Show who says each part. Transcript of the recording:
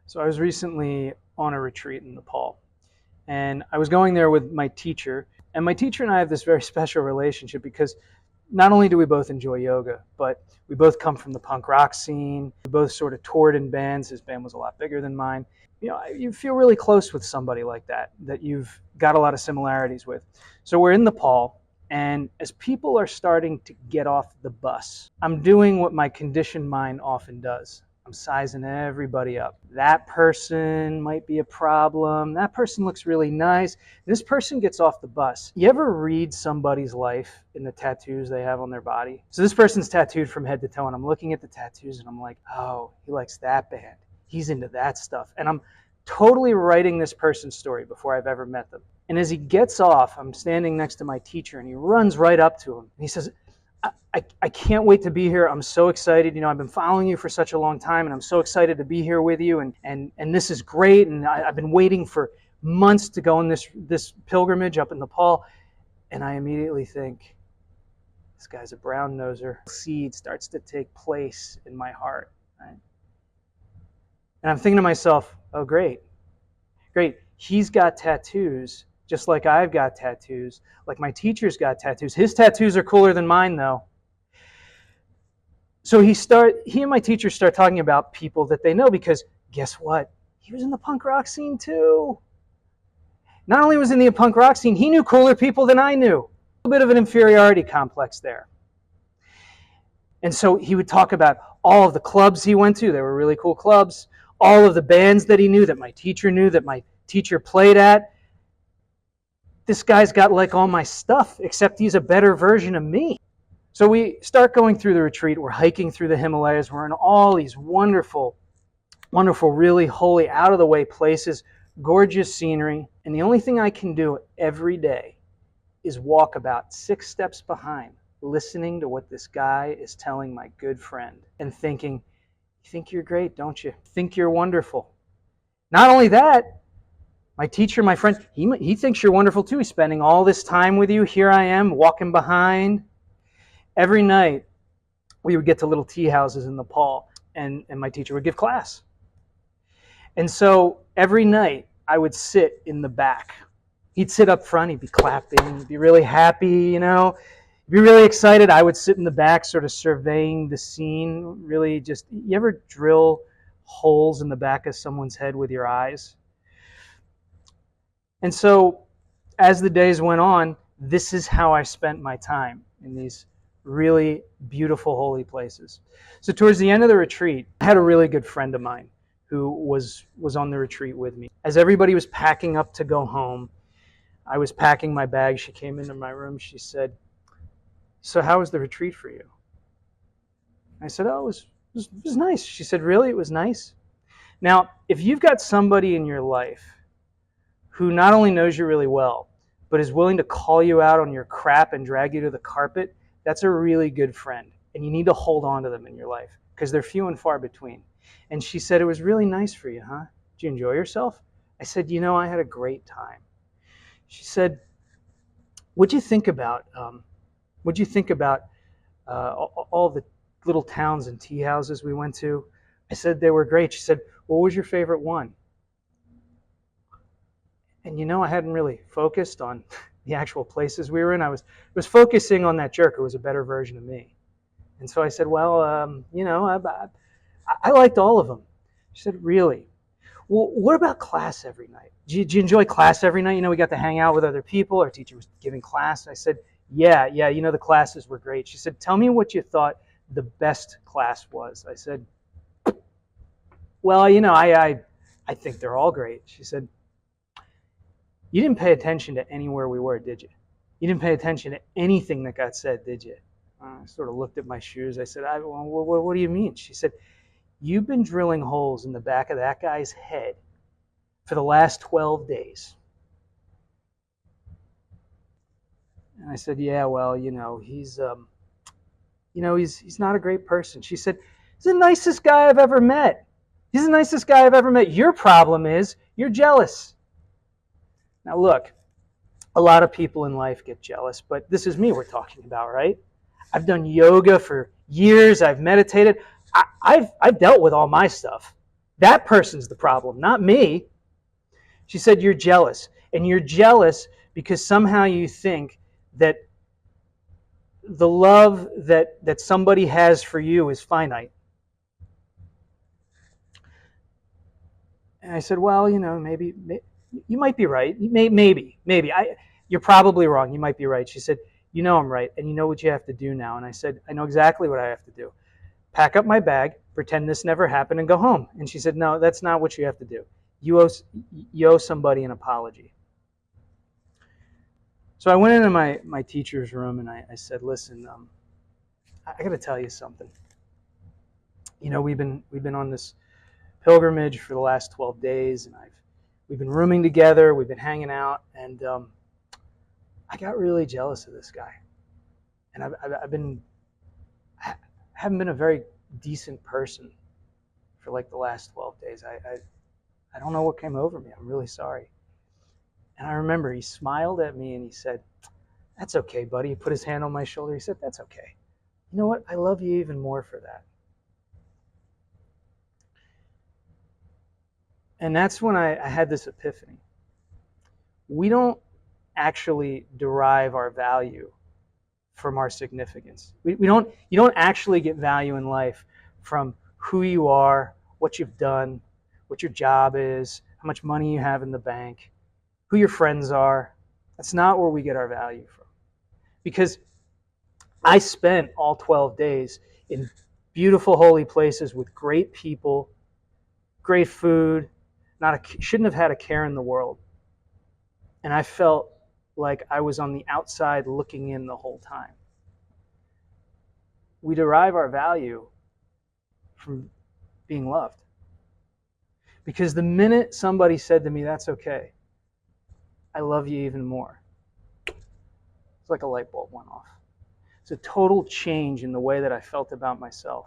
Speaker 1: So I was recently on a retreat in Nepal, and I was going there with my teacher. And my teacher and I have this very special relationship because not only do we both enjoy yoga, but we both come from the punk rock scene. We both sort of toured in bands. His band was a lot bigger than mine. You feel really close with somebody like that you've got a lot of similarities with. So we're in Nepal, and as people are starting to get off the bus, I'm doing what my conditioned mind often does. I'm sizing everybody up. That person might be a problem. That person looks really nice. This person gets off the bus. You ever read somebody's life in the tattoos they have on their body? So this person's tattooed from head to toe, and I'm looking at the tattoos and I'm like, oh, he likes that band. He's into that stuff. And I'm totally writing this person's story before I've ever met them. And as he gets off, I'm standing next to my teacher, and he runs right up to him. And he says, I can't wait to be here. I'm so excited. I've been following you for such a long time, and I'm so excited to be here with you. And this is great. And I've been waiting for months to go on this pilgrimage up in Nepal. And I immediately think, this guy's a brown noser. Seed starts to take place in my heart. Right? And I'm thinking to myself, oh, great. He's got tattoos, just like I've got tattoos, like my teacher's got tattoos. His tattoos are cooler than mine, though. So he and my teacher start talking about people that they know, because guess what? He was in the punk rock scene too. Not only was he in the punk rock scene, he knew cooler people than I knew. A little bit of an inferiority complex there. And so he would talk about all of the clubs he went to. They were really cool clubs. All of the bands that he knew, that my teacher knew, that my teacher played at. This guy's got like all my stuff, except he's a better version of me. So we start going through the retreat. We're hiking through the Himalayas. We're in all these wonderful, really holy, out-of-the-way places, gorgeous scenery. And the only thing I can do every day is walk about 6 steps behind, listening to what this guy is telling my good friend and thinking, you think you're great, don't you? Think you're wonderful. Not only that, my teacher, my friend, he thinks you're wonderful too. He's spending all this time with you. Here I am, walking behind. Every night, we would get to little tea houses in Nepal, and my teacher would give class. And so every night, I would sit in the back. He'd sit up front, he'd be clapping, he'd be really happy, he'd be really excited. I would sit in the back, sort of surveying the scene, really just, you ever drill holes in the back of someone's head with your eyes? And so, as the days went on, this is how I spent my time, in these really beautiful, holy places. So towards the end of the retreat, I had a really good friend of mine who was on the retreat with me. As everybody was packing up to go home, I was packing my bag. She came into my room. She said, so how was the retreat for you? I said, oh, it was nice. She said, really? It was nice? Now, if you've got somebody in your life who not only knows you really well, but is willing to call you out on your crap and drag you to the carpet, that's a really good friend. And you need to hold on to them in your life, because they're few and far between. And she said, it was really nice for you, huh? Did you enjoy yourself? I said, I had a great time. She said, what'd you think about all the little towns and tea houses we went to? I said, they were great. She said, what was your favorite one? And I hadn't really focused on the actual places we were in. I was focusing on that jerk who was a better version of me. And so I said, well, I liked all of them. She said, really? Well, what about class every night? Did you enjoy class every night? We got to hang out with other people. Our teacher was giving class. I said, yeah, the classes were great. She said, tell me what you thought the best class was. I said, well, I think they're all great. She said, you didn't pay attention to anywhere we were, did you? You didn't pay attention to anything that got said, did you? I sort of looked at my shoes. I said, well, what do you mean? She said, you've been drilling holes in the back of that guy's head for the last 12 days. And I said, yeah, well, he's not a great person. She said, he's the nicest guy I've ever met. He's the nicest guy I've ever met. Your problem is you're jealous. Now look, a lot of people in life get jealous, but this is me we're talking about, right? I've done yoga for years. I've meditated. I've dealt with all my stuff. That person's the problem, not me. She said, you're jealous. And you're jealous because somehow you think that the love that somebody has for you is finite. And I said, well, maybe you might be right. Maybe. You're probably wrong. You might be right. She said, I'm right. And you know what you have to do now. And I said, I know exactly what I have to do. Pack up my bag, pretend this never happened, and go home. And she said, no, that's not what you have to do. You owe somebody an apology. So I went into my teacher's room and I said, listen, I got to tell you something. We've been on this pilgrimage for the last 12 days, and we've been rooming together, we've been hanging out, and I got really jealous of this guy. And I haven't been a very decent person for like the last 12 days. I don't know what came over me. I'm really sorry. And I remember he smiled at me and he said, that's okay, buddy. He put his hand on my shoulder. He said, that's okay. You know what? I love you even more for that. And that's when I had this epiphany. We don't actually derive our value from our significance. You don't actually get value in life from who you are, what you've done, what your job is, how much money you have in the bank, who your friends are. That's not where we get our value from. Because I spent all 12 days in beautiful, holy places with great people, great food, shouldn't have had a care in the world. And I felt like I was on the outside looking in the whole time. We derive our value from being loved. Because the minute somebody said to me, that's okay, I love you even more, it's like a light bulb went off. It's a total change in the way that I felt about myself.